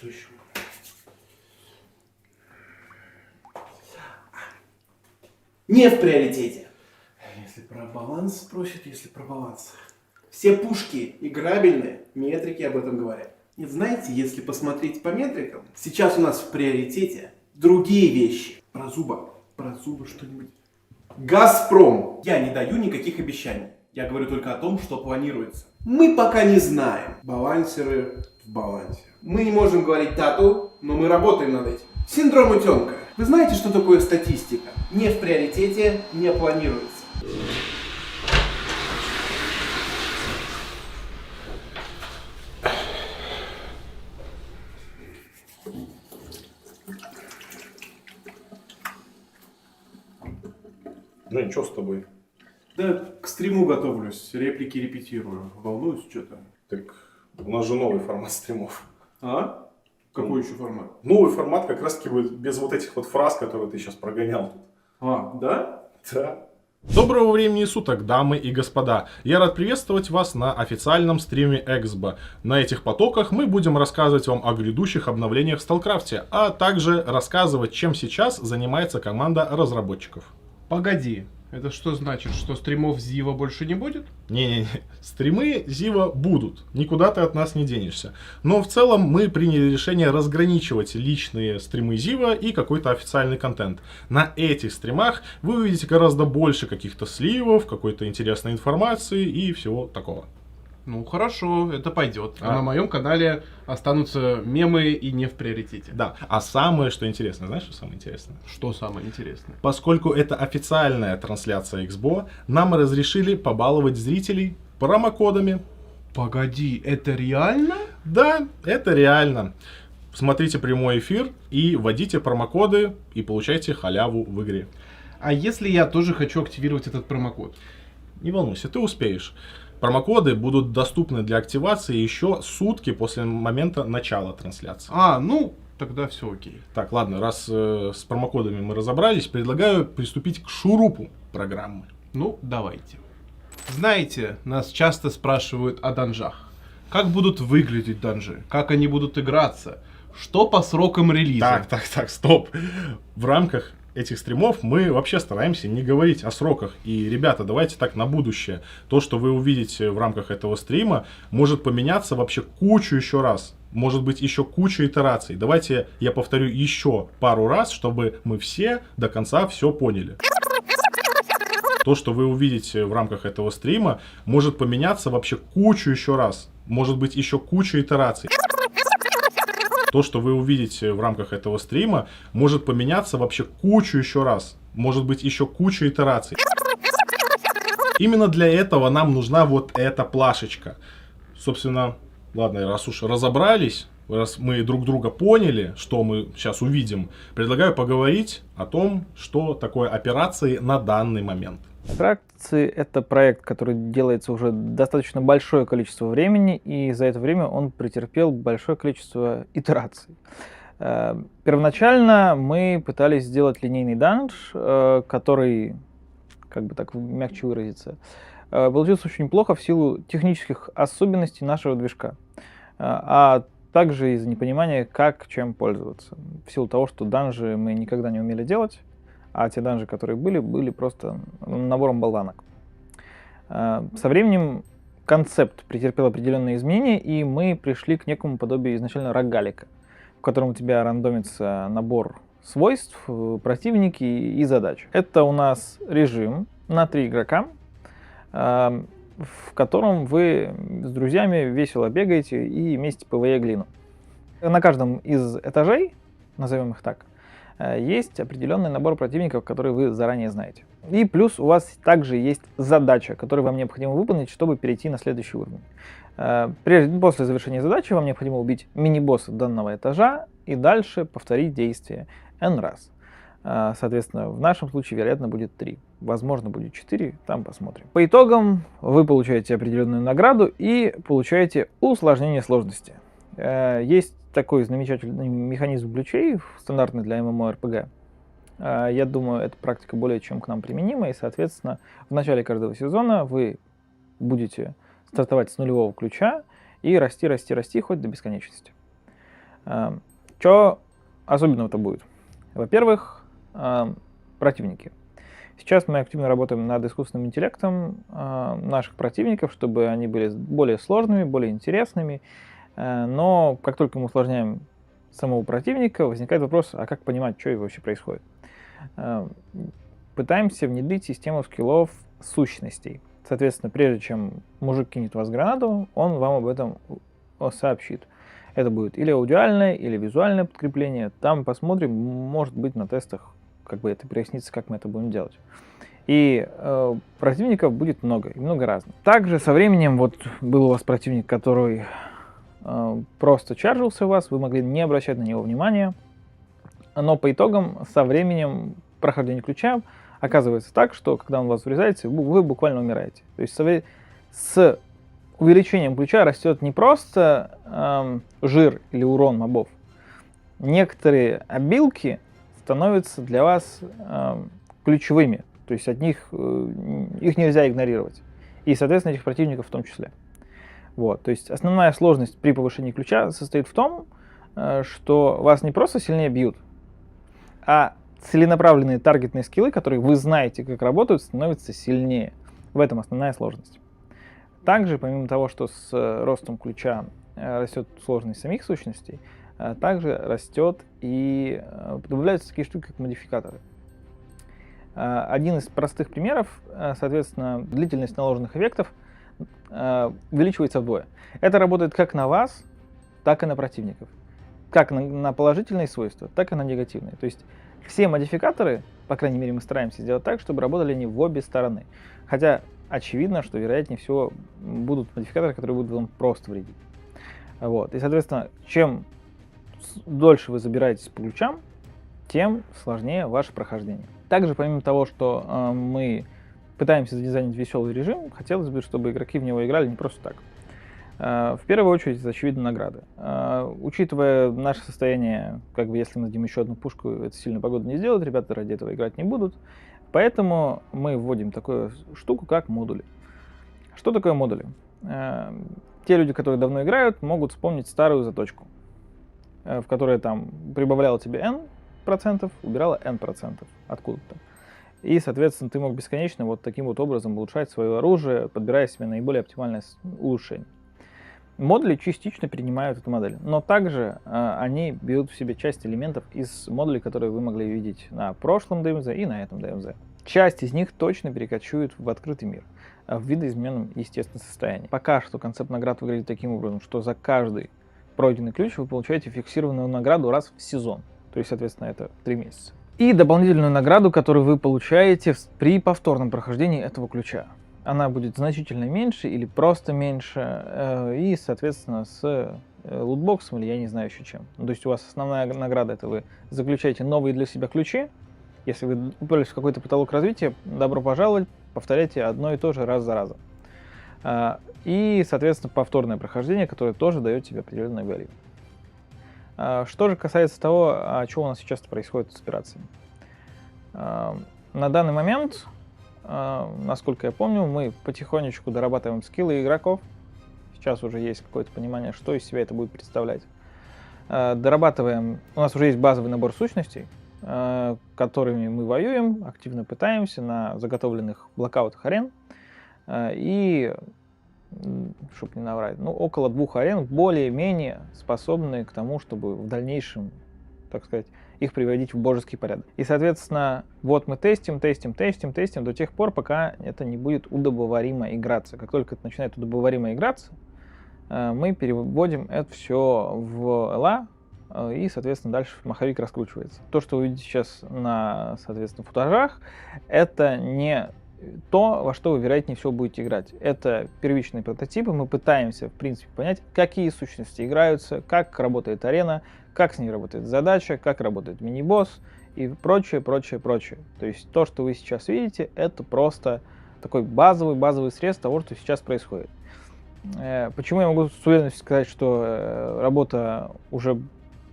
Что еще? Не в приоритете. Если про баланс спросят, если про баланс. Все пушки играбельные, метрики об этом говорят. И знаете, если посмотреть по метрикам, сейчас у нас в приоритете другие вещи. Про зубы что-нибудь. Газпром. Я не даю никаких обещаний. Я говорю только о том, что планируется. Мы пока не знаем. Балансеры в балансе. Мы не можем говорить дату, но мы работаем над этим. Синдром утенка. Вы знаете, что такое статистика? Не в приоритете, не планируется. Ну и что с тобой? Да, к стриму готовлюсь, реплики репетирую. Волнуюсь что-то. Так у нас же новый формат стримов. А? Какой еще формат? Новый формат как раз таки будет без вот этих вот фраз, которые ты сейчас прогонял тут. А, да? Да. Доброго времени суток, дамы и господа! Я рад приветствовать вас на официальном стриме Эксбо. На этих потоках мы будем рассказывать вам о грядущих обновлениях в Сталкрафте, а также рассказывать, чем сейчас занимается команда разработчиков. Погоди, это что значит, что стримов Зива больше не будет? Не-не-не, стримы Зива будут, никуда ты от нас не денешься. Но в целом мы приняли решение разграничивать личные стримы Зива и какой-то официальный контент. На этих стримах вы увидите гораздо больше каких-то сливов, какой-то интересной информации и всего такого. Ну хорошо, это пойдет. А на моем канале останутся мемы и не в приоритете. Да, а самое, что интересно, знаешь, что самое интересное? Что самое интересное? Поскольку это официальная трансляция Эксбо, нам разрешили побаловать зрителей промокодами. Погоди, это реально? Да, это реально. Смотрите прямой эфир и вводите промокоды и получайте халяву в игре. А если я тоже хочу активировать этот промокод? Не волнуйся, ты успеешь. Промокоды будут доступны для активации еще сутки после момента начала трансляции. А, ну, тогда все окей. Так, ладно, раз с промокодами мы разобрались, предлагаю приступить к шурупу программы. Ну, давайте. Знаете, нас часто спрашивают о данжах. Как будут выглядеть данжи? Как они будут играться? Что по срокам релиза? Так, стоп. В рамках этих стримов мы вообще стараемся не говорить о сроках. И, ребята, давайте так на будущее. То, что вы увидите в рамках этого стрима, может поменяться вообще кучу еще раз. Может быть еще куча итераций. Давайте я повторю еще пару раз, чтобы мы все до конца все поняли. То, что вы увидите в рамках этого стрима, может поменяться вообще кучу еще раз. Может быть еще куча итераций. То, что вы увидите в рамках этого стрима, может поменяться вообще кучу еще раз. Может быть еще куча итераций. Именно для этого нам нужна вот эта плашечка. Собственно, ладно, раз уж разобрались, раз мы друг друга поняли, что мы сейчас увидим, предлагаю поговорить о том, что такое операции на данный момент. Операции — это проект, который делается уже достаточно большое количество времени, и за это время он претерпел большое количество итераций. Первоначально мы пытались сделать линейный данж, который, как бы так мягче выразиться, получился очень плохо в силу технических особенностей нашего движка, а также из-за непонимания, как чем пользоваться. В силу того, что данжи мы никогда не умели делать, а те данжи, которые были просто набором болванок. Со временем концепт претерпел определенные изменения, и мы пришли к некому подобию изначально рогалика, в котором у тебя рандомится набор свойств, противники и задач. Это у нас режим на 3 игрока, в котором вы с друзьями весело бегаете и месите ПВЕ глину. На каждом из этажей, назовем их так, есть определенный набор противников, которые вы заранее знаете. И плюс у вас также есть задача, которую вам необходимо выполнить, чтобы перейти на следующий уровень. После завершения задачи вам необходимо убить мини-босса данного этажа и дальше повторить действие n раз. Соответственно, в нашем случае, вероятно, будет 3. Возможно, будет 4, там посмотрим. По итогам вы получаете определенную награду и получаете усложнение сложности. Есть такой замечательный механизм ключей, стандартный для MMORPG. Я думаю, эта практика более чем к нам применима, и, соответственно, в начале каждого сезона вы будете стартовать с нулевого ключа и расти хоть до бесконечности. Что особенного-то будет? Во-первых, противники. Сейчас мы активно работаем над искусственным интеллектом наших противников, чтобы они были более сложными, более интересными. Но как только мы усложняем самого противника, возникает вопрос, а как понимать, что вообще происходит? Пытаемся внедрить систему скиллов сущностей. Соответственно, прежде чем мужик кинет в вас гранату, он вам об этом сообщит. Это будет или аудиальное, или визуальное подкрепление. Там посмотрим, может быть, на тестах как бы это прояснится, как мы это будем делать. И противников будет много, и много разных. Также со временем, вот был у вас противник, который просто чаржился у вас, вы могли не обращать на него внимания, но по итогам, со временем прохождения ключа, оказывается так, что когда он у вас врезается, вы буквально умираете. То есть с увеличением ключа растет не просто жир или урон мобов. Некоторые обилки становятся для вас ключевыми. То есть от них их нельзя игнорировать. И, соответственно, этих противников в том числе. Вот. То есть основная сложность при повышении ключа состоит в том, что вас не просто сильнее бьют, а целенаправленные таргетные скиллы, которые вы знаете, как работают, становятся сильнее. В этом основная сложность. Также, помимо того, что с ростом ключа растет сложность самих сущностей, также растет и добавляются такие штуки, как модификаторы. Один из простых примеров, соответственно, длительность наложенных эффектов увеличивается вдвое. Это работает как на вас, так и на противников. Как на положительные свойства, так и на негативные. То есть все модификаторы, по крайней мере, мы стараемся сделать так, чтобы работали они в обе стороны. Хотя очевидно, что вероятнее всего будут модификаторы, которые будут вам просто вредить. Вот. И, соответственно, чем дольше вы забираетесь по ключам, тем сложнее ваше прохождение. Также, помимо того, что мы пытаемся задизайнить веселый режим, хотелось бы, чтобы игроки в него играли не просто так. В первую очередь, это, очевидно, награды. Учитывая наше состояние, как бы если мы дадим еще одну пушку, это сильно погоду не сделает, ребята ради этого играть не будут. Поэтому мы вводим такую штуку, как модули. Что такое модули? Те люди, которые давно играют, могут вспомнить старую заточку, в которой там прибавляла тебе n%, убирала n% откуда-то. И, соответственно, ты мог бесконечно вот таким вот образом улучшать свое оружие, подбирая себе наиболее оптимальное улучшение. Модули частично принимают эту модель, но также они берут в себе часть элементов из модулей, которые вы могли видеть на прошлом DMZ и на этом DMZ. Часть из них точно перекочует в открытый мир, в видоизмененном естественном состоянии. Пока что концепт наград выглядит таким образом, что за каждый пройденный ключ вы получаете фиксированную награду раз в сезон, то есть, соответственно, это 3 месяца. И дополнительную награду, которую вы получаете при повторном прохождении этого ключа. Она будет значительно меньше или просто меньше, и, соответственно, с лутбоксом или я не знаю еще чем. То есть у вас основная награда — это вы заключаете новые для себя ключи. Если вы уперлись в какой-то потолок развития, добро пожаловать, повторяйте одно и то же раз за разом. И, соответственно, повторное прохождение, которое тоже дает тебе определенную value. Что же касается того, что у нас сейчас происходит с операциями. На данный момент, насколько я помню, мы потихонечку дорабатываем скиллы игроков. Сейчас уже есть какое-то понимание, что из себя это будет представлять. Дорабатываем. У нас уже есть базовый набор сущностей, которыми мы воюем, активно пытаемся на заготовленных блокаутах арен. И, чтобы не наврать, около 2 арен более-менее способны к тому, чтобы в дальнейшем, так сказать, их приводить в божеский порядок. И, соответственно, вот мы тестим до тех пор, пока это не будет удобоваримо играться. Как только это начинает удобоваримо играться, мы переводим это все в LA, и, соответственно, дальше маховик раскручивается. То, что вы видите сейчас на, соответственно, футажах, это не то, во что вы, вероятнее всего, будете играть. Это первичные прототипы. Мы пытаемся, в принципе, понять, какие сущности играются, как работает арена, как с ней работает задача, как работает мини-босс и прочее. То есть то, что вы сейчас видите, это просто такой базовый срез того, что сейчас происходит. Почему я могу с уверенностью сказать, что работа уже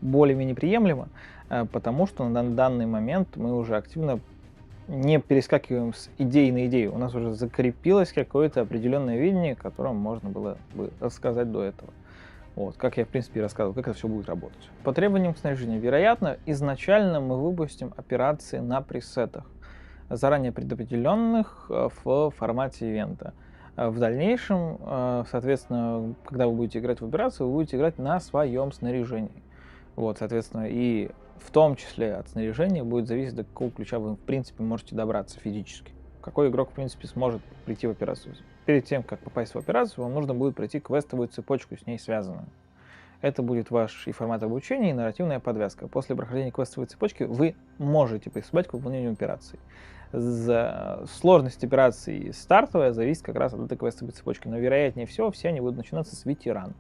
более-менее приемлема? Потому что на данный момент мы уже активно не перескакиваем с идеи на идею. У нас уже закрепилось какое-то определенное видение, о котором можно было бы рассказать до этого. Вот, как я, в принципе, и рассказывал, как это все будет работать. По требованиям к снаряжению, вероятно, изначально мы выпустим операции на пресетах, заранее предопределенных в формате ивента. В дальнейшем, соответственно, когда вы будете играть в операцию, вы будете играть на своем снаряжении. Вот, соответственно, и в том числе от снаряжения будет зависеть, до какого ключа вы, в принципе, можете добраться физически. Какой игрок, в принципе, сможет прийти в операцию. Перед тем, как попасть в операцию, вам нужно будет пройти квестовую цепочку с ней связанную. Это будет ваш и формат обучения, и нарративная подвязка. После прохождения квестовой цепочки вы можете приступать к выполнению операций. Сложность операции стартовая зависит как раз от этой квестовой цепочки, но вероятнее всего все они будут начинаться с ветеранов.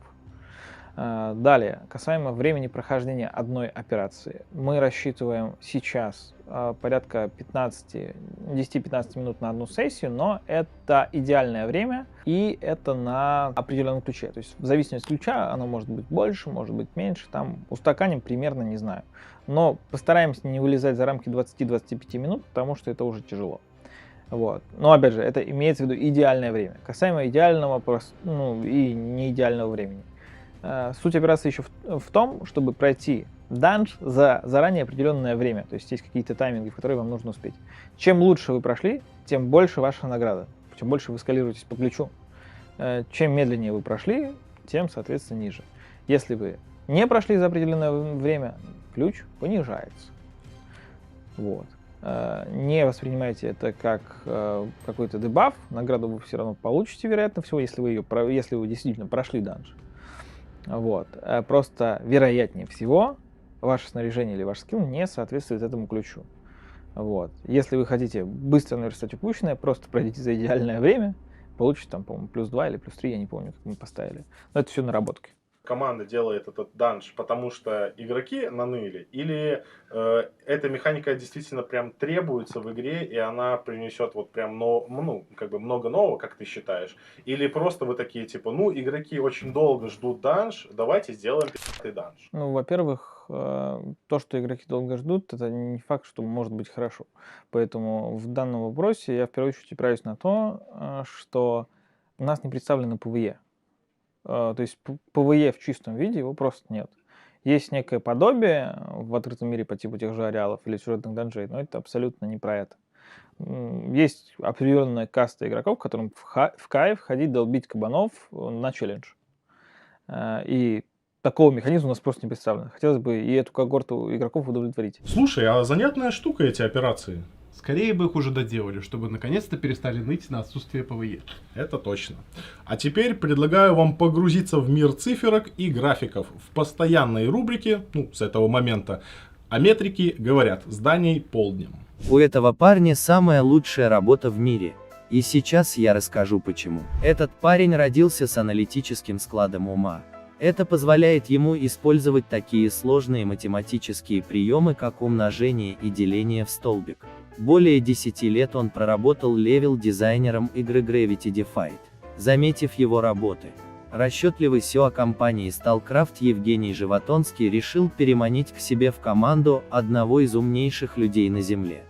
Далее, касаемо времени прохождения одной операции. Мы рассчитываем сейчас порядка 10-15 минут на одну сессию, но это идеальное время, и это на определенном ключе. То есть в зависимости от ключа оно может быть больше, может быть меньше, там устаканим примерно, не знаю. Но постараемся не вылезать за рамки 20-25 минут, потому что это уже тяжело. Вот. Но опять же, это имеется в виду идеальное время. Касаемо идеального и не идеального времени. Суть операции еще в том, чтобы пройти данж за заранее определенное время. То есть есть какие-то тайминги, в которые вам нужно успеть. Чем лучше вы прошли, тем больше ваша награда. Чем больше вы скалируетесь по ключу. Чем медленнее вы прошли, тем, соответственно, ниже. Если вы не прошли за определенное время, ключ понижается. Вот. Не воспринимайте это как какой-то дебаф. Награду вы все равно получите, вероятно всего, если вы действительно прошли данж. Вот. Просто вероятнее всего ваше снаряжение или ваш скилл не соответствует этому ключу. Вот. Если вы хотите быстро наверстать упущенное, просто пройдите за идеальное время, получите там, по-моему, +2 или +3, я не помню, как мы поставили. Но это все наработки. Команда делает этот данж, потому что игроки наныли, или эта механика действительно прям требуется в игре, и она принесет вот прям много нового, как ты считаешь, или просто вы такие типа, игроки очень долго ждут данж, давайте сделаем пи***ый данж. Во-первых, то, что игроки долго ждут, это не факт, что может быть хорошо. Поэтому в данном вопросе я в первую очередь опираюсь на то, что у нас не представлено ПВЕ. То есть ПВЕ в чистом виде его просто нет. Есть некое подобие в открытом мире по типу тех же ареалов или сюжетных данжей, но это абсолютно не про это. Есть определенная каста игроков, которым в кайф ходить долбить кабанов на челлендж. И такого механизма у нас просто не представлено. Хотелось бы и эту когорту игроков удовлетворить. Слушай, а занятная штука эти операции. Скорее бы их уже доделали, чтобы наконец-то перестали ныть на отсутствие ПВЕ. Это точно. А теперь предлагаю вам погрузиться в мир циферок и графиков в постоянной рубрике, с этого момента, а метрики говорят с Даней Полднем. У этого парня самая лучшая работа в мире. И сейчас я расскажу почему. Этот парень родился с аналитическим складом ума. Это позволяет ему использовать такие сложные математические приемы, как умножение и деление в столбик. Более 10 лет он проработал левел-дизайнером игры Gravity Defied. Заметив его работы, расчетливый SEO компании StarCraft Евгений Животонский решил переманить к себе в команду одного из умнейших людей на Земле.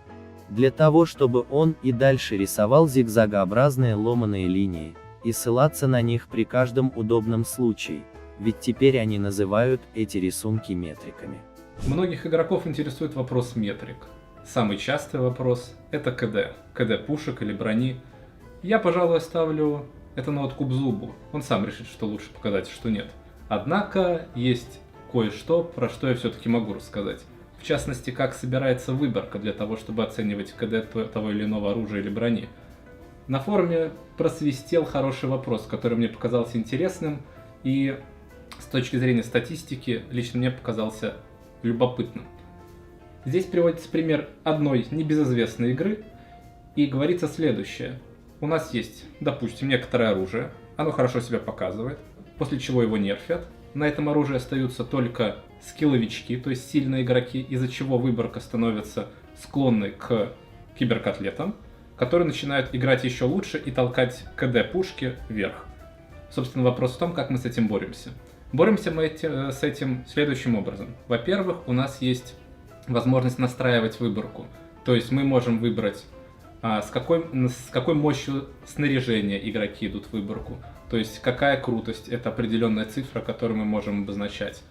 Для того, чтобы он и дальше рисовал зигзагообразные ломаные линии, и ссылаться на них при каждом удобном случае, ведь теперь они называют эти рисунки метриками. Многих игроков интересует вопрос метрик. Самый частый вопрос – это КД. КД пушек или брони. Я, пожалуй, оставлю это на откуп Зубу. Он сам решит, что лучше показать, а что нет. Однако, есть кое-что, про что я все-таки могу рассказать. В частности, как собирается выборка для того, чтобы оценивать КД того или иного оружия или брони. На форуме просвистел хороший вопрос, который мне показался интересным и с точки зрения статистики лично мне показался любопытным. Здесь приводится пример одной небезызвестной игры, и говорится следующее. У нас есть, допустим, некоторое оружие, оно хорошо себя показывает, после чего его нерфят. На этом оружии остаются только скилловички, то есть сильные игроки, из-за чего выборка становится склонной к киберкотлетам, которые начинают играть еще лучше и толкать КД пушки вверх. Собственно, вопрос в том, как мы с этим боремся. Боремся мы с этим следующим образом. Во-первых, у нас есть возможность настраивать выборку. То есть мы можем выбрать, с какой мощью снаряжения игроки идут в выборку. То есть какая крутость — это определенная цифра, которую мы можем обозначать.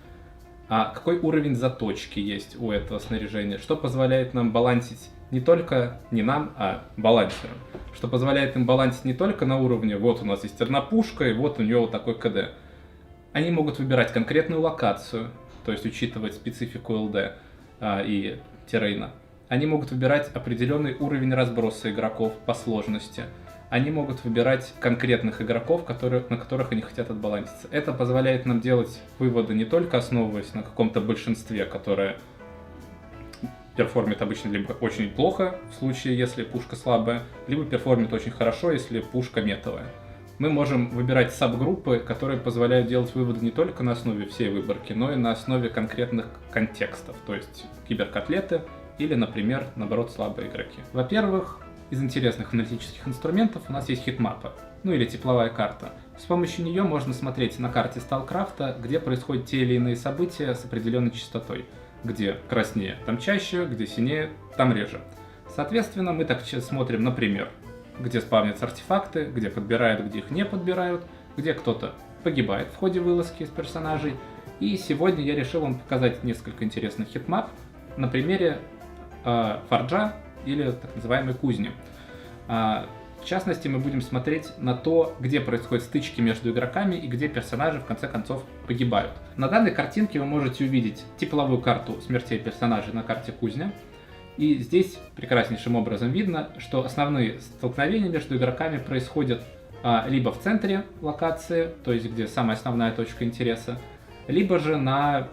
А какой уровень заточки есть у этого снаряжения, что позволяет нам балансить не нам, а балансерам. Что позволяет им балансить не только на уровне, вот у нас есть одна пушка, и вот у нее вот такой КД. Они могут выбирать конкретную локацию, то есть учитывать специфику ЛД и террейна. Они могут выбирать определенный уровень разброса игроков по сложности. Они могут выбирать конкретных игроков, на которых они хотят отбаланситься. Это позволяет нам делать выводы не только основываясь на каком-то большинстве, которое перформит обычно либо очень плохо, в случае, если пушка слабая, либо перформит очень хорошо, если пушка метовая. Мы можем выбирать сабгруппы, которые позволяют делать выводы не только на основе всей выборки, но и на основе конкретных контекстов, то есть киберкотлеты или, например, наоборот, слабые игроки. Во-первых, из интересных аналитических инструментов у нас есть хитмапа, ну или тепловая карта. С помощью нее можно смотреть на карте Сталкрафта, где происходят те или иные события с определенной частотой. Где краснее, там чаще, где синее, там реже. Соответственно, мы так смотрим, например, где спавнятся артефакты, где подбирают, где их не подбирают, где кто-то погибает в ходе вылазки из персонажей. И сегодня я решил вам показать несколько интересных хитмап на примере форджа или так называемой кузни. В частности, мы будем смотреть на то, где происходят стычки между игроками и где персонажи в конце концов погибают. На данной картинке вы можете увидеть тепловую карту смертей персонажей на карте Кузня. И здесь прекраснейшим образом видно, что основные столкновения между игроками происходят либо в центре локации, то есть где самая основная точка интереса, либо же на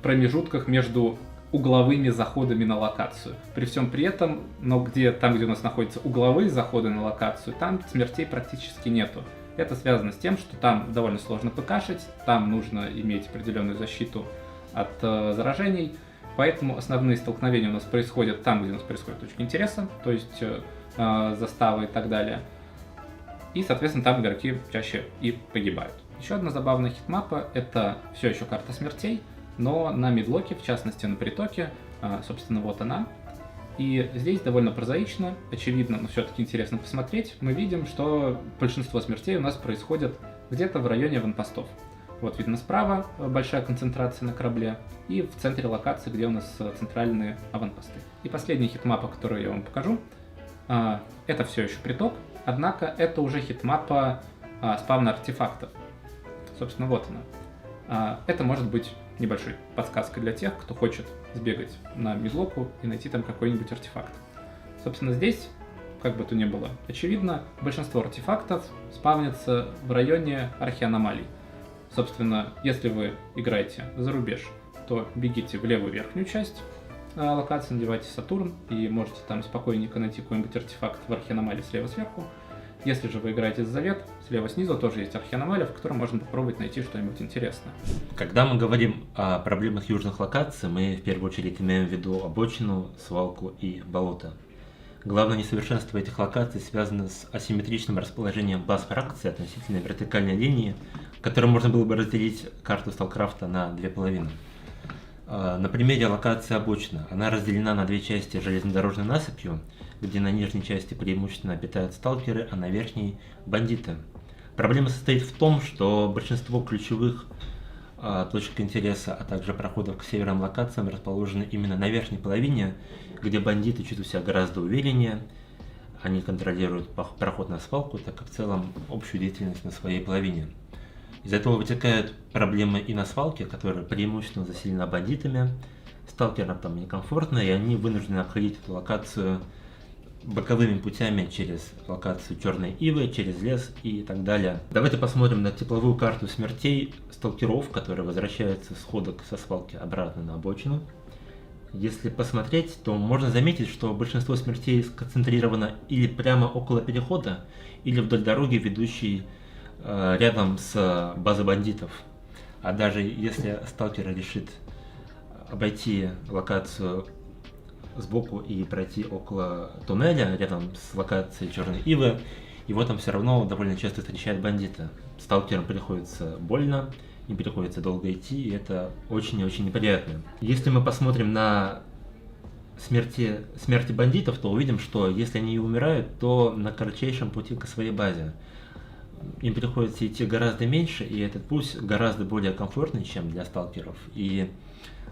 промежутках между угловыми заходами на локацию. При всем при этом, но там, где у нас находятся угловые заходы на локацию, там смертей практически нету. Это связано с тем, что там довольно сложно ПКшить, там нужно иметь определенную защиту от заражений, поэтому основные столкновения у нас происходят там, где у нас происходит точка интереса, то есть заставы и так далее. И, соответственно, там игроки чаще и погибают. Еще одна забавная хитмапа — это все еще карта смертей, но на мидлоке, в частности на притоке, собственно, вот она. И здесь довольно прозаично, очевидно, но все-таки интересно посмотреть. Мы видим, что большинство смертей у нас происходит где-то в районе аванпостов. Вот видно справа большая концентрация на корабле, и в центре локации, где у нас центральные аванпосты. И последняя хитмапа, которую я вам покажу, это все еще приток, однако это уже хитмапа спавна артефактов. Собственно, вот она. Это может быть небольшой подсказкой для тех, кто хочет сбегать на мидлоку и найти там какой-нибудь артефакт. Собственно, здесь, как бы то ни было очевидно, большинство артефактов спавнятся в районе архианомалий. Собственно, если вы играете за рубеж, то бегите в левую верхнюю часть локации, надевайте Сатурн и можете там спокойненько найти какой-нибудь артефакт в архианомалии слева сверху. Если же вы играете за Завет, слева снизу тоже есть архианомалия, в которой можно попробовать найти что-нибудь интересное. Когда мы говорим о проблемах южных локаций, мы в первую очередь имеем в виду обочину, свалку и болото. Главное несовершенство этих локаций связано с асимметричным расположением баз фракций относительно вертикальной линии, которой можно было бы разделить карту Сталкрафта на две половины. На примере локации обочина. Она разделена на две части железнодорожной насыпью, где на нижней части преимущественно обитают сталкеры, а на верхней – бандиты. Проблема состоит в том, что большинство ключевых точек интереса, а также проходов к северным локациям расположены именно на верхней половине, где бандиты чувствуют себя гораздо увереннее, они контролируют проход на свалку, так как в целом общую деятельность на своей половине. Из этого вытекают проблемы и на свалке, которая преимущественно заселена бандитами, сталкерам там некомфортно, и они вынуждены обходить эту локацию боковыми путями через локацию Черной Ивы, через лес и так далее. Давайте посмотрим на тепловую карту смертей сталкеров, которые возвращаются с ходок со свалки обратно на обочину. Если посмотреть, то можно заметить, что большинство смертей сконцентрировано или прямо около перехода, или вдоль дороги, ведущей рядом с базой бандитов. А даже если сталкер решит обойти локацию сбоку и пройти около туннеля рядом с локацией Черной Ивы, его там все равно довольно часто встречают бандиты. Сталкерам приходится больно, им приходится долго идти, и это очень и очень неприятно. Если мы посмотрим на смерти бандитов, то увидим, что если они и умирают, то на кратчайшем пути к своей базе. им приходится идти гораздо меньше, и этот путь гораздо более комфортный, чем для сталкеров. И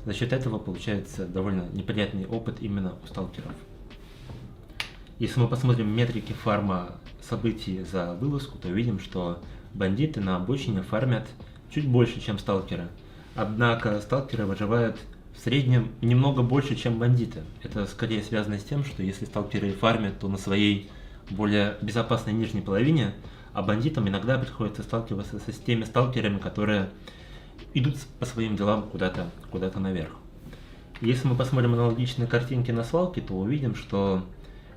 за счет этого получается довольно неприятный опыт именно у сталкеров. Если мы посмотрим метрики фарма событий за вылазку, то видим, что бандиты на обочине фармят чуть больше, чем сталкеры. Однако сталкеры выживают в среднем немного больше, чем бандиты. Это скорее связано с тем, что если сталкеры фармят, то на своей более безопасной нижней половине, а бандитам иногда приходится сталкиваться с теми сталкерами, которые идут по своим делам куда-то наверх. Если мы посмотрим аналогичные картинки на свалке, то увидим, что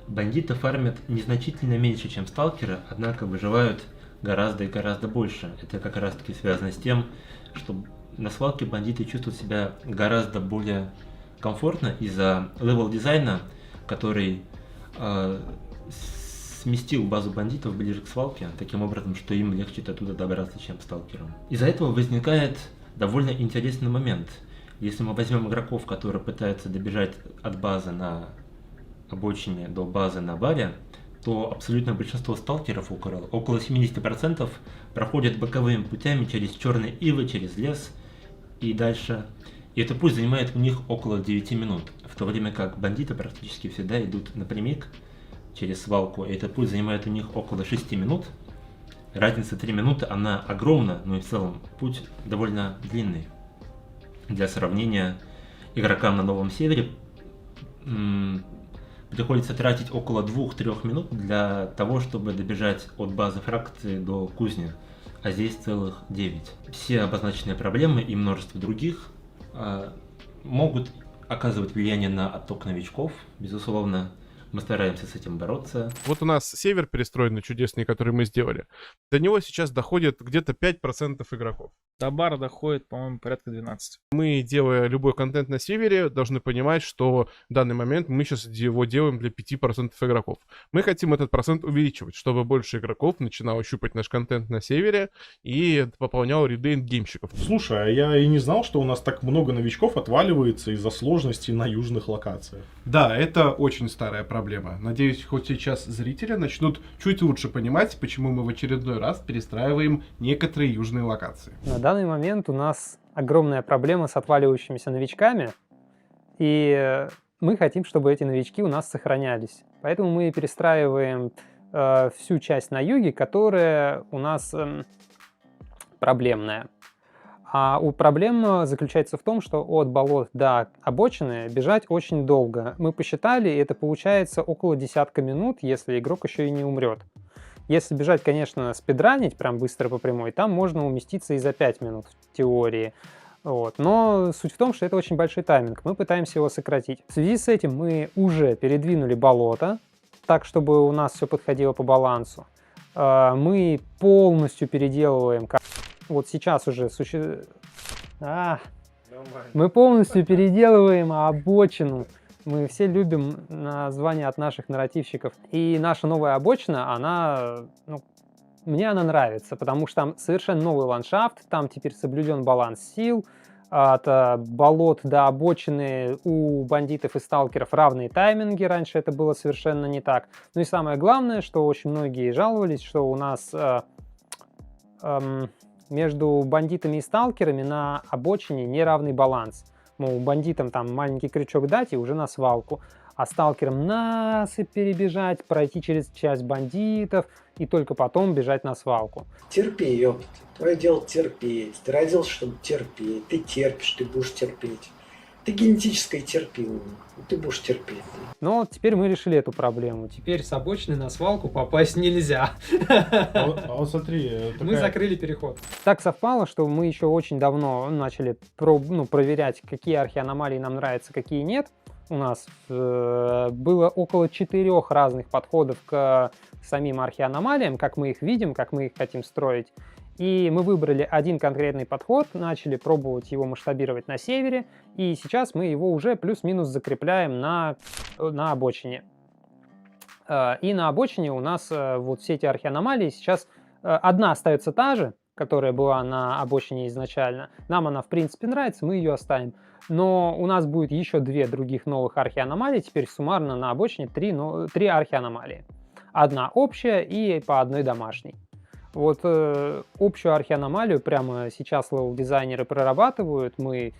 бандиты фармят незначительно меньше, чем сталкеры, однако выживают гораздо и гораздо больше. Это как раз таки связано с тем, что на свалке бандиты чувствуют себя гораздо более комфортно из-за левел-дизайна, который сместил базу бандитов ближе к свалке, таким образом, что им легче оттуда добраться, чем сталкерам. Из-за этого возникает довольно интересный момент. Если мы возьмем игроков, которые пытаются добежать от базы на обочине до базы на баре, то абсолютное большинство сталкеров, около 70%, проходят боковыми путями через черные ивы, через лес и дальше. И этот путь занимает у них около 9 минут, в то время как бандиты практически всегда идут напрямик через свалку, и этот путь занимает у них около 6 минут. Разница 3 минуты, она огромна, но и в целом путь довольно длинный. Для сравнения, игрокам на Новом Севере приходится тратить около 2-3 минут для того, чтобы добежать от базы фракции до кузни, а здесь целых 9. Все обозначенные проблемы и множество других могут оказывать влияние на отток новичков, безусловно. Мы стараемся с этим бороться. Вот у нас север перестроенный, чудесный, который мы сделали. До него сейчас доходит где-то 5% игроков. До бара доходит, по-моему, порядка 12. Мы, делая любой контент на севере, должны понимать, что в данный момент мы сейчас его делаем для 5% игроков. Мы хотим этот процент увеличивать, чтобы больше игроков начинало щупать наш контент на севере и пополнял ряды эндгеймщиков. Слушай, а я и не знал, что у нас так много новичков отваливается из-за сложностей на южных локациях. Да, это очень старая проблема. Надеюсь, хоть сейчас зрители начнут чуть лучше понимать, почему мы в очередной раз перестраиваем некоторые южные локации. На данный момент у нас огромная проблема с отваливающимися новичками, и мы хотим, чтобы эти новички у нас сохранялись. Поэтому мы перестраиваем всю часть на юге, которая у нас проблемная. А проблема заключается в том, что от болот до обочины бежать очень долго. Мы посчитали, и это получается около 10 минут, если игрок еще и не умрет. Если бежать, конечно, спидранить прям быстро по прямой, там можно уместиться и за 5 минут в теории. Вот. Но суть в том, что это очень большой тайминг. Мы пытаемся его сократить. В связи с этим мы уже передвинули болото, так, чтобы у нас все подходило по балансу. Мы полностью переделываем... Вот сейчас уже мы полностью переделываем обочину. Мы все любим названия от наших нарративщиков. И наша новая обочина, мне она нравится, потому что там совершенно новый ландшафт, там теперь соблюден баланс сил. От болот до обочины у бандитов и сталкеров равные тайминги, раньше это было совершенно не так. Ну и самое главное, что очень многие жаловались, что у нас... между бандитами и сталкерами на обочине неравный баланс. Мол, бандитам там маленький крючок дать и уже на свалку, а сталкерам насыпь перебежать, пройти через часть бандитов и только потом бежать на свалку. Терпи, ёпта. Твое дело терпеть. Ты родился, чтобы терпеть. Ты терпишь, ты будешь терпеть. Ты генетическое терпило, ты будешь терпеть. Но теперь мы решили эту проблему. Теперь с обочины на свалку попасть нельзя. А вот смотри, Мы закрыли переход. Так совпало, что мы еще очень давно начали проверять, какие архианомалии нам нравятся, какие нет. У нас было около 4 разных подходов к самим архианомалиям, как мы их видим, как мы их хотим строить. И мы выбрали один конкретный подход, начали пробовать его масштабировать на севере, и сейчас мы его уже плюс-минус закрепляем на обочине. И на обочине у нас вот все эти архианомалии сейчас... Одна остается та же, которая была на обочине изначально. Нам она в принципе нравится, мы ее оставим. Но у нас будет еще 2 других новых архианомалий, теперь суммарно на обочине 3 архианомалии. Одна общая и по одной домашней. Вот общую архианомалию прямо сейчас левел-дизайнеры прорабатывают. Мы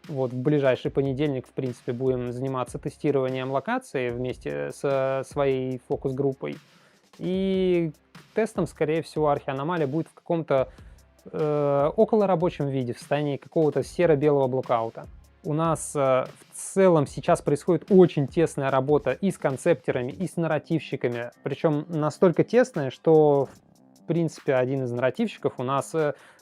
вот в ближайший понедельник, в принципе, будем заниматься тестированием локации вместе со своей фокус-группой. И тестом, скорее всего, архианомалия будет в каком-то около рабочем виде, в состоянии какого-то серо-белого блокаута. У нас в целом сейчас происходит очень тесная работа и с концептерами, и с нарративщиками. Причем настолько тесная, что, в принципе, один из нарративщиков у нас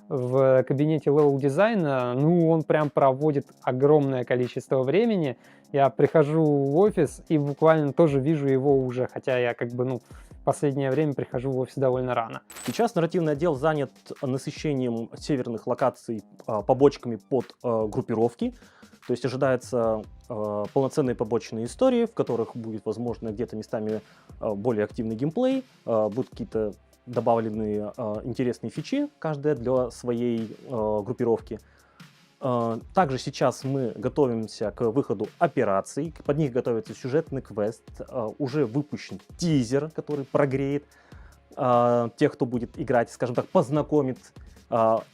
в кабинете level дизайна, ну, он прям проводит огромное количество времени. Я прихожу в офис и буквально тоже вижу его уже, хотя я как бы, в последнее время прихожу в офис довольно рано. Сейчас нарративный отдел занят насыщением северных локаций побочками под группировки. То есть ожидается полноценные побочные истории, в которых будет, возможно, где-то местами более активный геймплей, будут какие-то добавлены интересные фичи, каждая для своей группировки. Также сейчас мы готовимся к выходу операций, под них готовится сюжетный квест, уже выпущен тизер, который прогреет тех, кто будет играть, скажем так, познакомит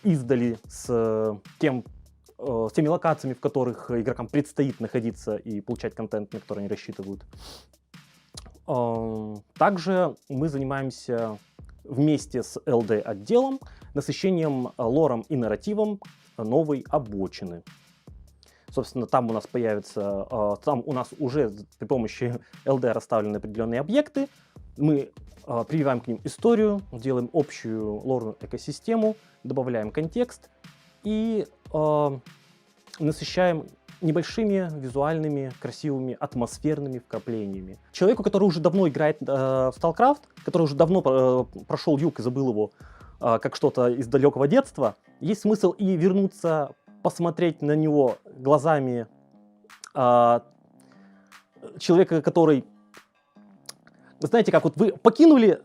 издали с теми локациями, в которых игрокам предстоит находиться и получать контент, на который они рассчитывают. Также мы занимаемся вместе с LD-отделом насыщением лором и нарративом новой обочины. Собственно, там у нас появится, там у нас уже при помощи LD расставлены определенные объекты. Мы прививаем к ним историю, делаем общую лорную экосистему, добавляем контекст и насыщаем небольшими визуальными, красивыми, атмосферными вкраплениями. Человеку, который уже давно играет в StarCraft, который уже давно прошел юг и забыл его как что-то из далекого детства, есть смысл и вернуться, посмотреть на него глазами человека, который... Знаете, как вот вы покинули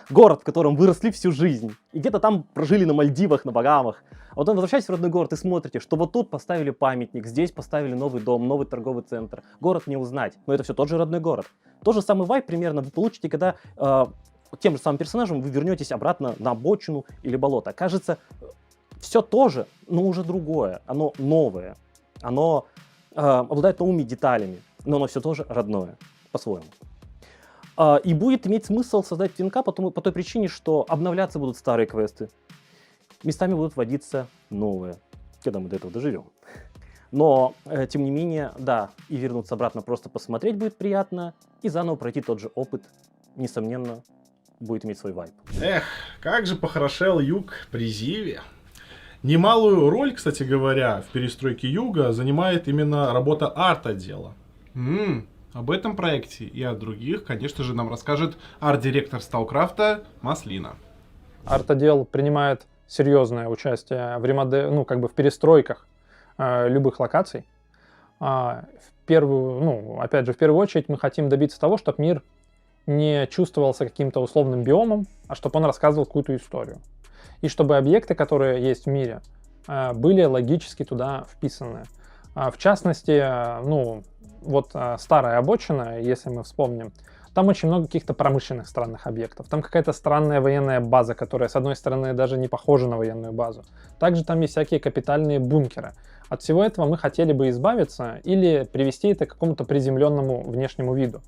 город, в котором выросли всю жизнь, и где-то там прожили на Мальдивах, на Багамах. А вот вы возвращаетесь в родной город и смотрите, что вот тут поставили памятник, здесь поставили новый дом, новый торговый центр. Город не узнать, но это все тот же родной город. Тот же самый вайб примерно вы получите, когда тем же самым персонажем вы вернетесь обратно на обочину или болото. Кажется, все то же, но уже другое, оно новое, оно обладает новыми деталями, но оно все тоже родное, по-своему. И будет иметь смысл создать ТНК по той причине, что обновляться будут старые квесты, местами будут вводиться новые, когда мы до этого доживем. Но, тем не менее, да, и вернуться обратно просто посмотреть будет приятно, и заново пройти тот же опыт, несомненно, будет иметь свой вайб. Эх, как же похорошел юг при Зиве. Немалую роль, кстати говоря, в перестройке юга занимает именно работа арт-отдела. Об этом проекте и о других, конечно же, нам расскажет арт-директор StarCraft'а Маслина. Арт-отдел принимает серьезное участие в перестройках любых локаций. В первую очередь мы хотим добиться того, чтобы мир не чувствовался каким-то условным биомом, а чтобы он рассказывал какую-то историю. И чтобы объекты, которые есть в мире, были логически туда вписаны. В частности, старая обочина, если мы вспомним, там очень много каких-то промышленных странных объектов. Там какая-то странная военная база, которая, с одной стороны, даже не похожа на военную базу. Также там есть всякие капитальные бункеры. От всего этого мы хотели бы избавиться или привести это к какому-то приземленному внешнему виду.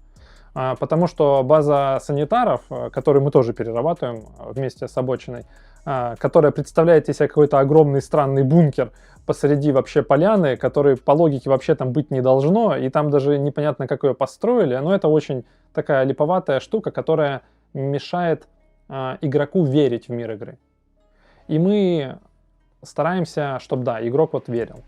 Потому что база санитаров, которую мы тоже перерабатываем вместе с обочиной, которая представляет из себя какой-то огромный странный бункер посреди вообще поляны, который по логике вообще там быть не должно, и там даже непонятно, как ее построили, но это очень такая липоватая штука, которая мешает игроку верить в мир игры. И мы стараемся, чтобы, игрок верил.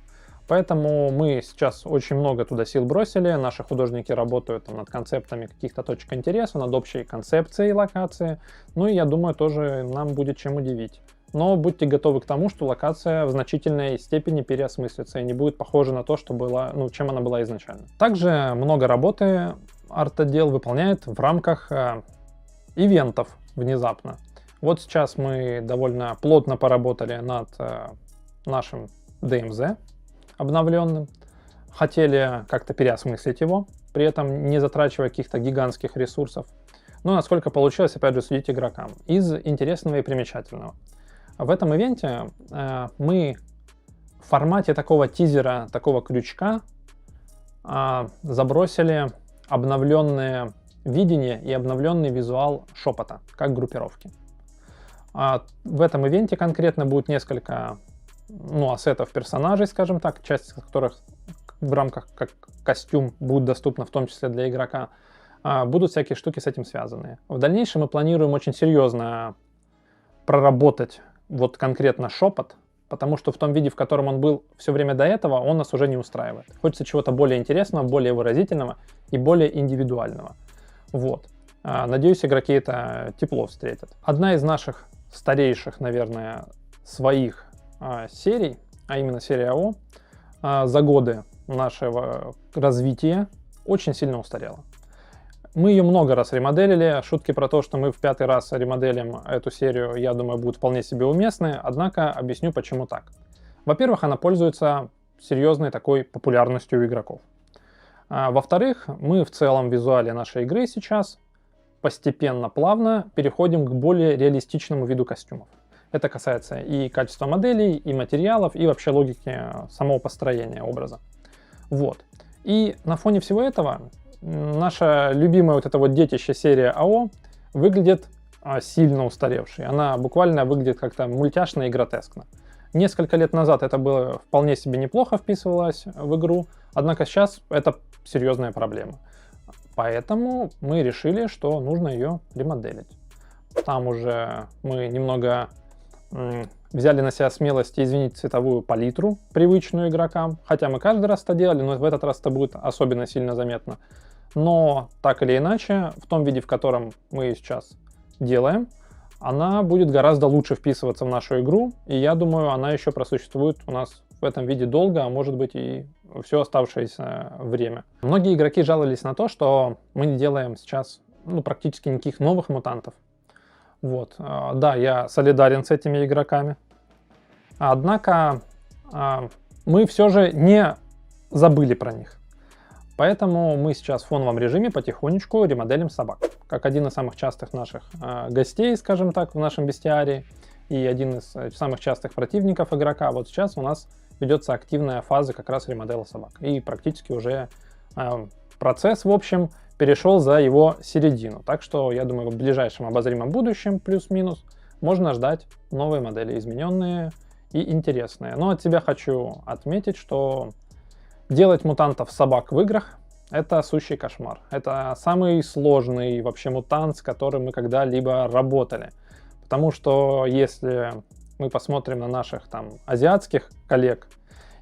Поэтому мы сейчас очень много туда сил бросили, наши художники работают над концептами каких-то точек интереса, над общей концепцией локации, и я думаю, тоже нам будет чем удивить. Но будьте готовы к тому, что локация в значительной степени переосмыслится и не будет похожа на то, что была, чем она была изначально. Также много работы арт-отдел выполняет в рамках ивентов внезапно. Вот сейчас мы довольно плотно поработали над нашим DMZ обновленным. Хотели как-то переосмыслить его, при этом не затрачивая каких-то гигантских ресурсов. Но насколько получилось, опять же, судить игрокам. Из интересного и примечательного. В этом ивенте мы в формате такого тизера, такого крючка забросили обновленное видение и обновленный визуал шепота, как группировки. В этом ивенте конкретно будет несколько ассетов персонажей, скажем так, часть из которых в рамках как костюм будет доступна в том числе для игрока. Будут всякие штуки с этим связанные. В дальнейшем мы планируем очень серьезно проработать вот конкретно шепот, потому что в том виде, в котором он был все время до этого, он нас уже не устраивает. Хочется чего-то более интересного, более выразительного и более индивидуального. Вот. Надеюсь, игроки это тепло встретят. Одна из наших старейших, наверное, своих серий, а именно серия АО, за годы нашего развития очень сильно устарела. Мы ее много раз ремоделили. Шутки про то, что мы в 5-й раз ремоделим эту серию, я думаю, будут вполне себе уместны. Однако объясню, почему так. Во-первых, она пользуется серьезной такой популярностью у игроков. Во-вторых, мы в целом в визуале нашей игры сейчас постепенно, плавно переходим к более реалистичному виду костюмов. Это касается и качества моделей, и материалов, и вообще логики самого построения образа. Вот. И на фоне всего этого наша любимая вот эта вот детище серия АО выглядит сильно устаревшей. Она буквально выглядит как-то мультяшно и гротескно. Несколько лет назад это было вполне себе неплохо вписывалось в игру, однако сейчас это серьезная проблема. Поэтому мы решили, что нужно ее ремоделить. Там уже мы немного взяли на себя смелость изменить цветовую палитру, привычную игрокам. Хотя мы каждый раз это делали, но в этот раз это будет особенно сильно заметно. Но так или иначе, в том виде, в котором мы ее сейчас делаем, она будет гораздо лучше вписываться в нашу игру. И я думаю, она еще просуществует у нас в этом виде долго, а может быть и все оставшееся время. Многие игроки жаловались на то, что мы не делаем сейчас практически никаких новых мутантов. Вот. Да, я солидарен с этими игроками. Однако мы все же не забыли про них. Поэтому мы сейчас в фоновом режиме потихонечку ремоделим собак. Как один из самых частых наших гостей, скажем так, в нашем бестиарии, и один из самых частых противников игрока, вот сейчас у нас ведется активная фаза как раз ремодела собак. И практически уже процесс, в общем, перешел за его середину. Так что, я думаю, в ближайшем обозримом будущем, плюс-минус, можно ждать новые модели, измененные и интересные. Но от себя хочу отметить, что делать мутантов собак в играх — это сущий кошмар. Это самый сложный вообще мутант, с которым мы когда-либо работали. Потому что если мы посмотрим на наших там азиатских коллег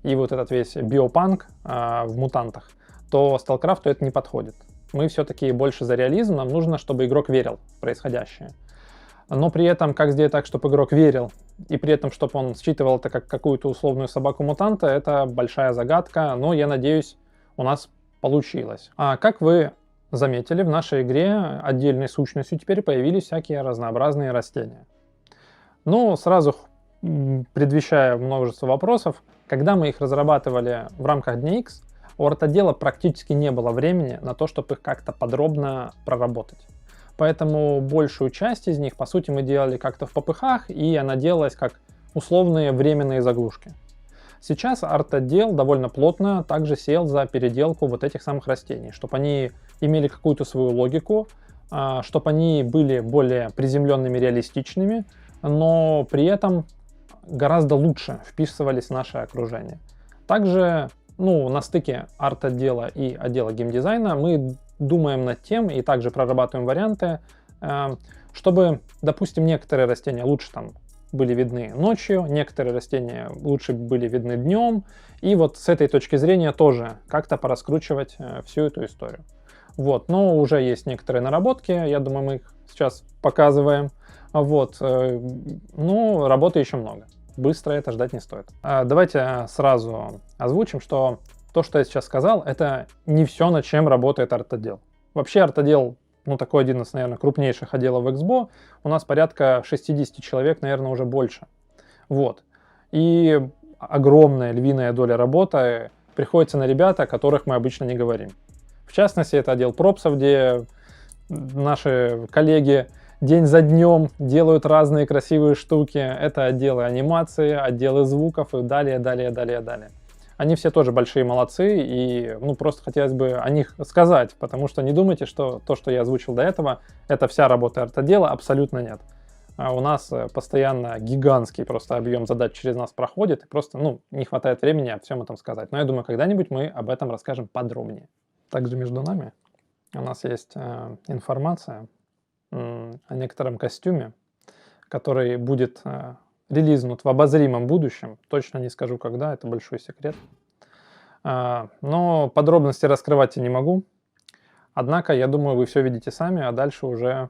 и вот этот весь биопанк в мутантах, то StarCraft'у это не подходит. Мы все-таки больше за реализм, нам нужно, чтобы игрок верил в происходящее. Но при этом, как сделать так, чтобы игрок верил, и при этом, чтобы он считывал это как какую-то условную собаку-мутанта, это большая загадка, но, я надеюсь, у нас получилось. А как вы заметили, в нашей игре отдельной сущностью теперь появились всякие разнообразные растения. Ну, сразу предвещая множество вопросов, когда мы их разрабатывали в рамках Дня X, у артотдела практически не было времени на то, чтобы их как-то подробно проработать. Поэтому большую часть из них, по сути, мы делали как-то в попыхах, и она делалась как условные временные заглушки. Сейчас арт-отдел довольно плотно также сел за переделку вот этих самых растений, чтобы они имели какую-то свою логику, чтобы они были более приземленными, реалистичными, но при этом гораздо лучше вписывались в наше окружение. Также на стыке арт-отдела и отдела геймдизайна мы думаем над тем и также прорабатываем варианты, чтобы, допустим, некоторые растения лучше там были видны ночью, некоторые растения лучше были видны днем, и вот с этой точки зрения тоже как-то пораскручивать всю эту историю. Вот, но уже есть некоторые наработки, я думаю, мы их сейчас показываем, вот, но работы еще много. Быстро это ждать не стоит. Давайте сразу озвучим, что то, что я сейчас сказал, это не все, над чем работает арт-отдел. Вообще арт-отдел, такой один из, наверное, крупнейших отделов в Expo, у нас порядка 60 человек, наверное, уже больше. Вот. И огромная львиная доля работы приходится на ребят, о которых мы обычно не говорим. В частности, это отдел пропсов, где Наши коллеги день за днем делают разные красивые штуки. Это отделы анимации, отделы звуков и далее, далее, далее, далее. Они все тоже большие молодцы, и просто хотелось бы о них сказать, потому что не думайте, что то, что я озвучил до этого, это вся работа арт-отдела, абсолютно нет. У нас постоянно гигантский просто объем задач через нас проходит, и просто не хватает времени о всем этом сказать. Но я думаю, когда-нибудь мы об этом расскажем подробнее. Также между нами у нас есть информация о некотором костюме, который будет релизнут в обозримом будущем. Точно не скажу когда, это большой секрет. Но подробности раскрывать я не могу. Однако, я думаю, вы все видите сами, а дальше уже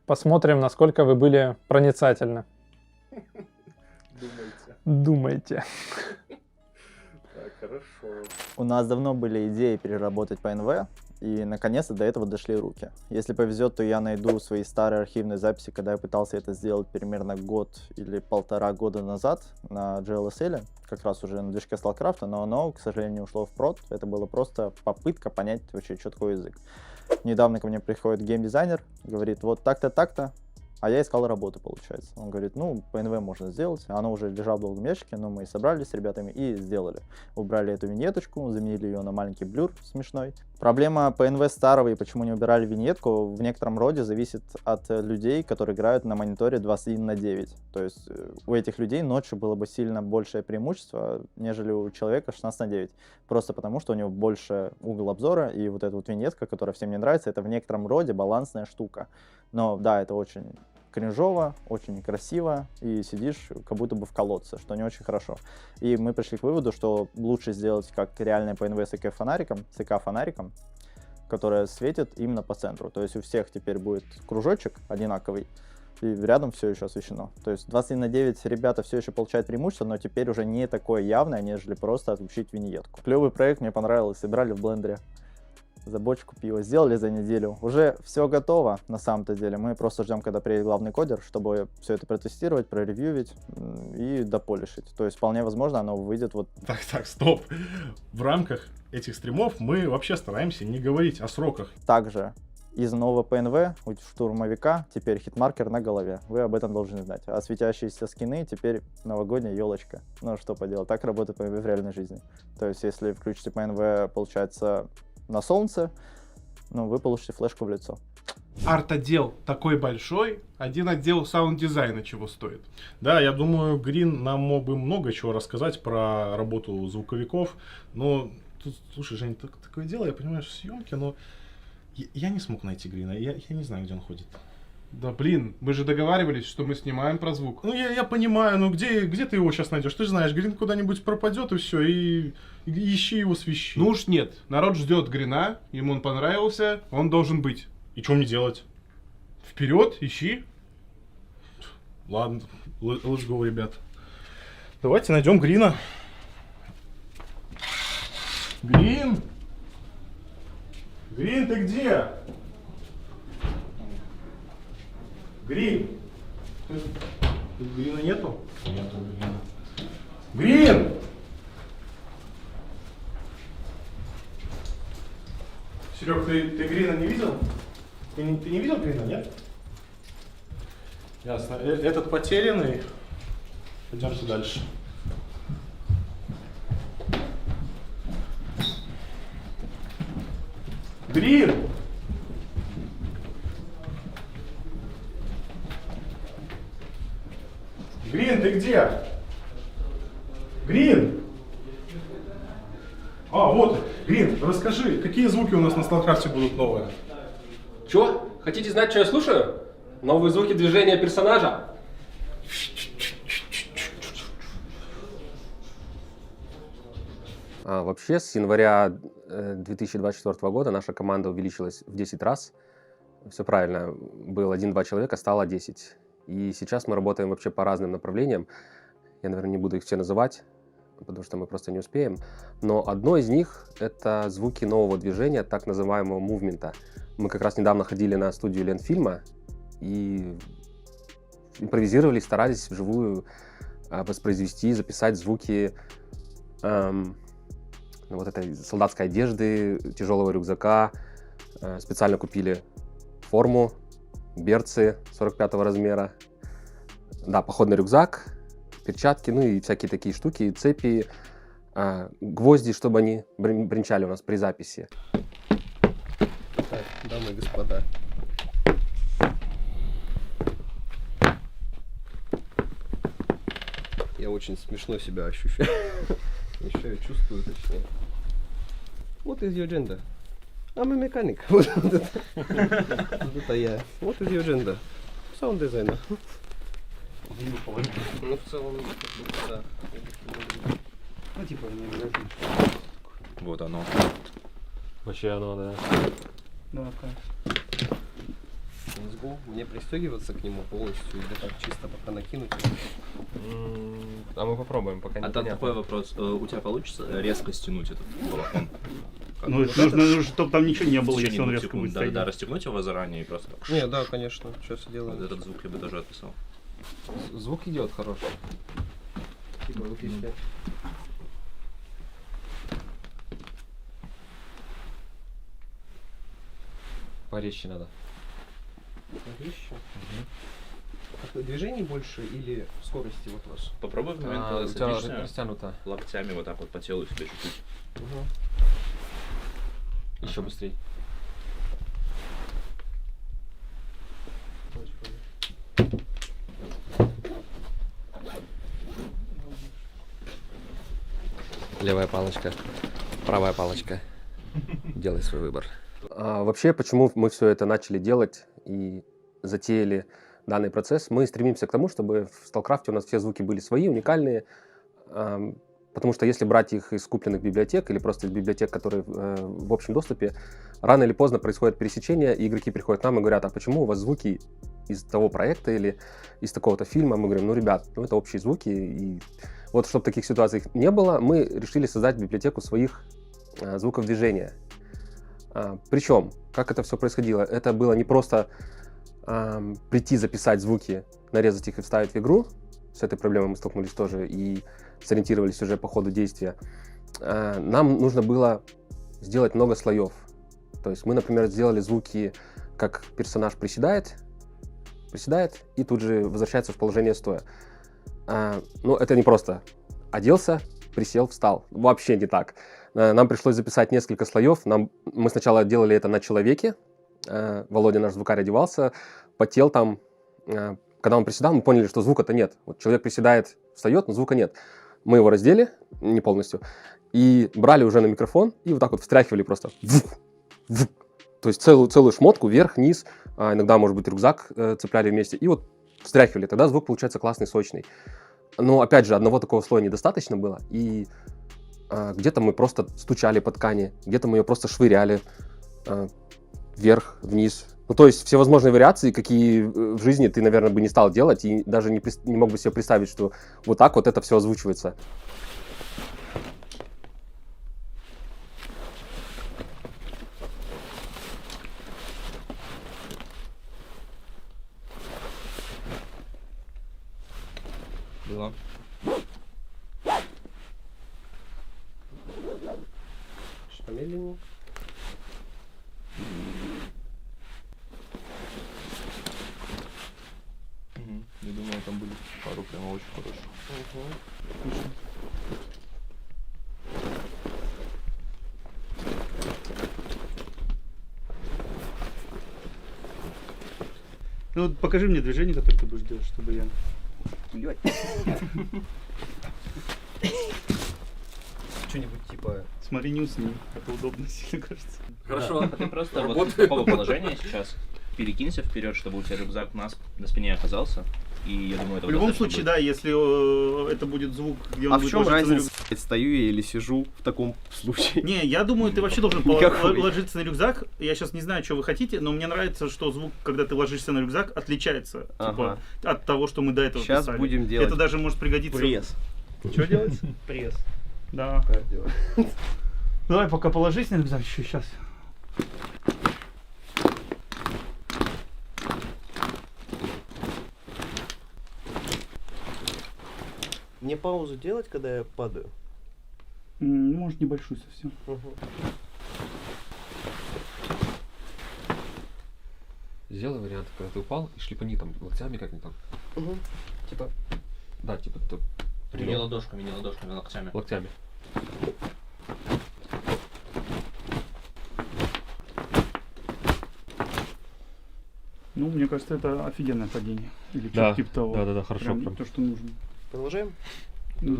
посмотрим, насколько вы были проницательны. Думайте. Так, хорошо. У нас давно были идеи переработать ПНВ, и наконец-то до этого дошли руки. Если повезет, то я найду свои старые архивные записи, когда я пытался это сделать примерно год или 1,5 года назад на GLSL, как раз уже на движке StarCraft, но оно, к сожалению, ушло в прод. Это была просто попытка понять вообще, что такое язык. Недавно ко мне приходит геймдизайнер, говорит, вот так-то, так-то, а я искал работу, получается. Он говорит, ПНВ можно сделать, оно уже лежало в долгом ящике, но мы собрались с ребятами и сделали. Убрали эту виньеточку, заменили ее на маленький блюр смешной. Проблема ПНВ старого и почему не убирали виньетку в некотором роде зависит от людей, которые играют на мониторе 21:9. То есть у этих людей ночью было бы сильно большее преимущество, нежели у человека 16:9. Просто потому, что у него больше угол обзора, и вот эта вот виньетка, которая всем не нравится, это в некотором роде балансная штука. Но да, это очень кринжово, очень красиво, и сидишь как будто бы в колодце, что не очень хорошо. И мы пришли к выводу, что лучше сделать как реальное ПНВ с ИК-фонариком, которое светит именно по центру. То есть у всех теперь будет кружочек одинаковый, и рядом все еще освещено. То есть 21:9 ребята все еще получают преимущество, но теперь уже не такое явное, нежели просто отключить виньетку. Клевый проект, мне понравилось, собрали в блендере. За бочку пива сделали за неделю. Уже все готово, на самом-то деле. Мы просто ждем, когда приедет главный кодер, чтобы все это протестировать, проревьювить и дополишить. То есть, вполне возможно, оно выйдет вот... Так, стоп. В рамках этих стримов мы вообще стараемся не говорить о сроках. Также из нового ПНВ у штурмовика теперь хитмаркер на голове. Вы об этом должны знать. А светящиеся скины теперь новогодняя елочка. Ну, что поделать, так работает ПНВ в реальной жизни. То есть, если включите ПНВ, получается... на солнце, вы получите флешку в лицо. Арт-отдел такой большой, один отдел саунд-дизайна чего стоит. Да, я думаю, Грин нам мог бы много чего рассказать про работу звуковиков, но тут, слушай, Жень, такое дело, я понимаю, что съемки, но я не смог найти Грина, я не знаю, где он ходит. Да блин, мы же договаривались, что мы снимаем про звук. Я понимаю, где ты его сейчас найдешь? Ты же знаешь, Грин куда-нибудь пропадет и все, и ищи его, свищи. Ну уж нет, народ ждет Грина, ему он понравился, он должен быть. И что мне делать? Вперед, ищи. Ладно, let's go, ребят. Давайте найдем Грина. Грин? Грин, ты где? Грин! Грина нету? Нету Грина. Грин! Серег, ты Грина не видел? Ты не видел Грина, нет? Ясно. Этот потерянный. Пойдемте дальше. Грин! Грин, ты где? Грин! Вот, Грин, расскажи, какие звуки у нас на StarCraft будут новые? Чё? Хотите знать, что я слушаю? Новые звуки движения персонажа? Вообще, с января 2024 года наша команда увеличилась в 10 раз. Все правильно, было 1-2 человека, стало 10. И сейчас мы работаем вообще по разным направлениям. Я, наверное, не буду их все называть, потому что мы просто не успеем. Но одно из них — это звуки нового движения, так называемого мувмента. Мы как раз недавно ходили на студию Ленфильма и импровизировали, старались вживую воспроизвести, записать звуки вот этой солдатской одежды, тяжелого рюкзака. Специально купили форму, берцы 45 размера, да, походный рюкзак, перчатки, ну и всякие такие штуки, цепи, гвозди, чтобы они бренчали у нас при записи. Так, дамы и господа. Я очень смешно себя ощущаю. Еще чувствую, точнее. What is your gender? I'm a mechanic. Вот это я. What is your gender? Sound designer. Ну, в целом, да. Ну, типа, не обязательно. Вот оно. Вообще оно, да. Ну, мне пристегиваться к нему полностью или так чисто пока накинуть? А мы попробуем, пока не. А там такой вопрос. У тебя получится резко стянуть этот балахон? Ну, нужно, чтобы там ничего не было, если он резко будет стоять. Да, расстегнуть его заранее и просто так. Не, да, конечно. Сейчас делаю. Вот этот звук я бы даже описал. Звук идет хороший. Типа выключать. Порезче надо. Порезче? Движений больше или скорости вот у вас? Попробуй в момент, когда садишься, растянуто. локтями вот так вот по телу себе чуть-чуть. Еще быстрее. Левая палочка, правая палочка. Делай свой выбор. Вообще, почему мы все это начали делать и затеяли данный процесс? Мы стремимся к тому, чтобы в StalkCraft у нас все звуки были свои, уникальные. Потому что если брать их из купленных библиотек или просто из библиотек, которые в общем доступе, рано или поздно происходит пересечение, и игроки приходят к нам и говорят: а почему у вас звуки из того проекта или из такого-то фильма? Мы говорим: ну, ребят, ну это общие звуки. И вот, чтобы таких ситуаций не было, мы решили создать библиотеку своих звуков движения. Причем, как это все происходило? Это было не просто прийти, записать звуки, нарезать их и вставить в игру. С этой проблемой мы столкнулись тоже и сориентировались уже по ходу действия. Нам нужно было сделать много слоев. То есть мы, например, сделали звуки, как персонаж приседает и тут же возвращается в положение стоя. Но это не просто оделся, присел, встал. Вообще не так. Нам пришлось записать несколько слоев. Мы сначала делали это на человеке. Володя, наш звукарь, одевался, потел там. Когда он приседал, мы поняли, что звука-то нет. Вот человек приседает, встает, но звука нет. Мы его раздели, не полностью, и брали уже на микрофон, и вот так вот встряхивали просто. То есть целую шмотку, вверх, низ, иногда, может быть, рюкзак цепляли вместе, и вот встряхивали. Тогда звук получается классный, сочный. Но, опять же, одного такого слоя недостаточно было, и где-то мы просто стучали по ткани, где-то мы ее просто швыряли вверх, вниз. Ну, то есть всевозможные вариации, какие в жизни ты, наверное, бы не стал делать, и даже не мог бы себе представить, что вот так вот это все озвучивается. Было. Помедленнее. Я думаю, там были пару прямо очень хороших. Ну вот покажи мне движение, которое ты будешь делать, чтобы я... Что-нибудь типа... Смотри, не усни, это удобно сильно кажется. Хорошо, а ты просто вот в такого положения сейчас перекинься вперед, чтобы у тебя рюкзак на спине оказался. И я думаю, это в любом случае, будет. Да, если это будет звук, где он А будет в чем ложиться разница, стою я или сижу в таком случае? Не, я думаю, ты вообще должен Никакой. ложиться на рюкзак. Я сейчас не знаю, что вы хотите, но мне нравится, что звук, когда ты ложишься на рюкзак, отличается типа, от того, что мы до этого Сейчас писали. будем делать. Это даже может пригодиться. Пресс. Что делать? Пресс. Да. Кардио. Давай пока положись на рюкзак еще сейчас. Мне паузу делать, когда я падаю? Может, небольшую совсем. Сделай вариант, когда ты упал, и шлепани там локтями как-нибудь там. Угу. Типа. Да, типа ты Мини-ладошками, локтями. локтями. Ну, мне кажется, это офигенное падение. Или Да, типа того. да, хорошо. Прям то, что нужно. Продолжаем?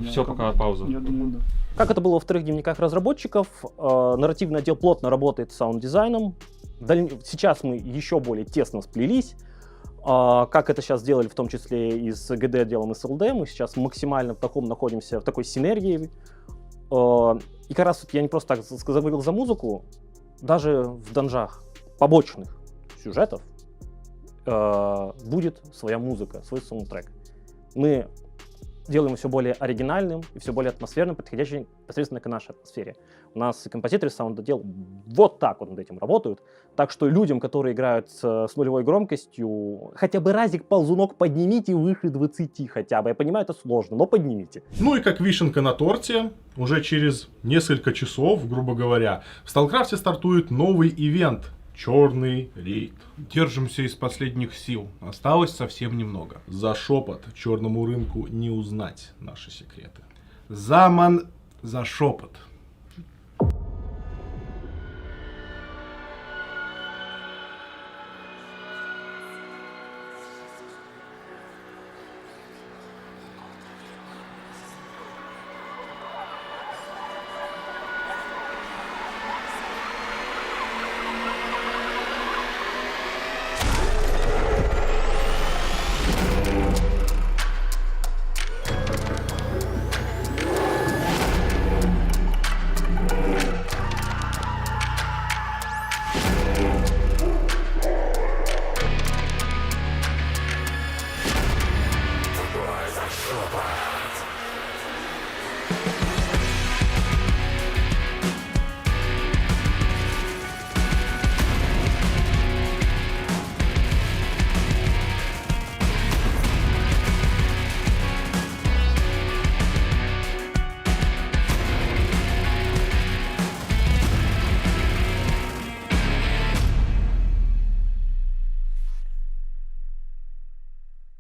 Все, пока пауза. Я думаю, да. Как это было во вторых дневниках разработчиков, нарративный отдел плотно работает с саунд-дизайном. Сейчас мы еще более тесно сплелись. Как это сейчас сделали, в том числе и с GD отделом и с LD, мы сейчас максимально находимся в такой синергии. И как раз я не просто так заговорил за музыку, даже в данжах побочных сюжетов будет своя музыка, свой саундтрек. Мы делаем все более оригинальным и все более атмосферным, подходящим непосредственно к нашей атмосфере. У нас и композиторы, и саунд-отдел вот так вот над этим работают. Так что людям, которые играют с нулевой громкостью, хотя бы разик ползунок поднимите выше 20 хотя бы. Я понимаю, это сложно, но поднимите. Ну и как вишенка на торте, уже через несколько часов, грубо говоря, в StarCraft стартует новый ивент — Черный рейд. Держимся из последних сил. Осталось совсем немного. За шепот черному рынку не узнать наши секреты. За шепот.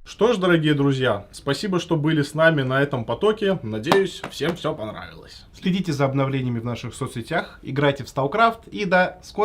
Что ж, дорогие друзья, спасибо, что были с нами на этом потоке. Надеюсь, всем все понравилось. Следите за обновлениями в наших соцсетях, играйте в StarCraft и до скорых